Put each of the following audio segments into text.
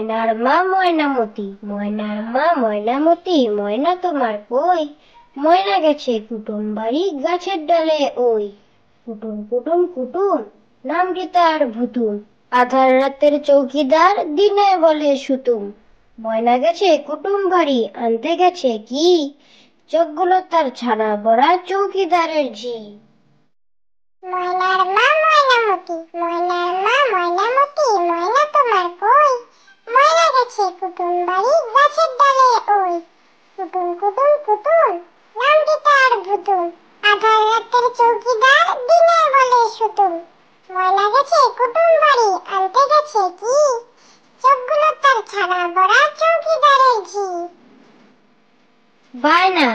ময়নার মা ময়নামতি, ময়নার মা ময়নামতি, ময়না তোমার কই? ময়না গেছে কুটুম বাড়ি গাছের ডালে ওই। কুটুম কুটুম কুটুম, নামটি তার ভুতুম, আধার রাতের চৌকিদার, দিনে বলে সুতুম। ময়না গেছে কুটুম বাড়ি, আনতে গেছে কি? চোখগুলো তার ছানা বড়া, চৌকিদারের ঝি। ময়নার মা ময়নামতি, ময়নার মা ময়নামতি, ময়না তোমার কই? ময়না গেছে কুটুম বাড়ি গাছের ডালে ওই। কুটুম কুটুম কুটুম, নামটি তার ভুতুম, আধার রাতের চৌকিদার, দিনে বলে সুতুম। ময়না গেছে কুটুম বাড়ি, আনতে গেছে কি? চোখগুলো তার ছানা বড়া, চৌকিদারের ঝি। বায়না,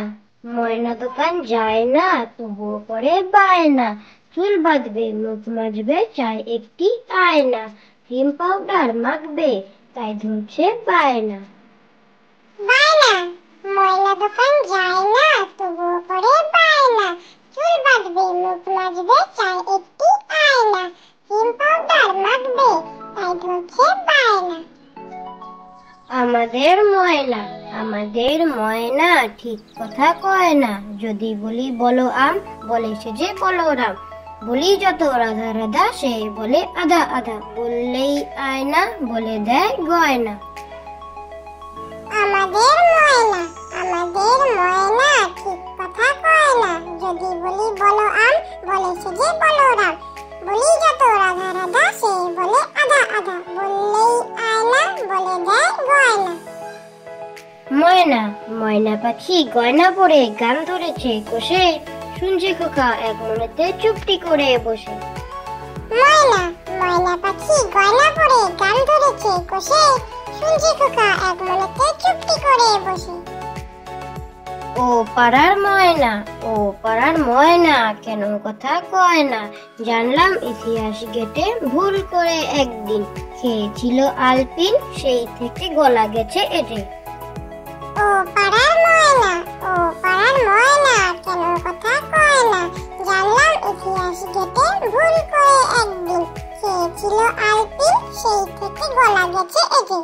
ময়না দোকান যায় না, তবুও করে বায়না। চুল বাঁধবে, মুখ মাজবে, চাই একটি আয়না। ক্রিম পাউডার মাখবে, তাই ধরছে বায়না। বায়না, ময়না দোকান যায় না, তবুও করে বায়না। চুল বাঁধবে, মুখ মাজবে, চাই একটি আয়না। ক্রিম পাউডার মাখবে, তাই ধরছে বায়না। আমাদের ময়না, আমাদের ময়না ঠিক কথা কয় না। যদি বলি বলো আম, বলে সে যে বলরাম। বলি যত রাধা রাধা, সে বলে আধা আধা। বললেই আয়না, বলে দেয় গয়না। আমাদের ময়না, আমাদের ময়না ঠিক কথা কয় না। যদি বলি বলো আম, বলে সে যে বলরাম। বলি যত রাধা রাধা, সে বলে আধা আধা। বললেই আয়না, বলে দেয় গয়না। ময়না, ময়না পাখি গয়না পরে গান ধরেছে কষে, শুনছে খোকা এক মনেতে চুপটি করে বসে। ময়না, ময়না পাখি গয়না পরে গান ধরেছে কষে, শুনছে খোকা এক মনেতে চুপটি করে বসে। ও পাড়ার ময়না, ও পাড়ার ময়না, কেন কথা কয় না? জানলাম ইতিহাস ঘেটে ভুল করে একদিন, খেয়েছিল আলপিন, সেই থেকে গলা গেছে এটে। ও পাড়ার ময়না, ও পাড়ার ময়না, কেন কথা কয় না? জানলাম ইতিহাস ঘেটে ভুল করে একদিন, খেয়েছিল আলপিন, সেই থেকে গলা গেছে এটে।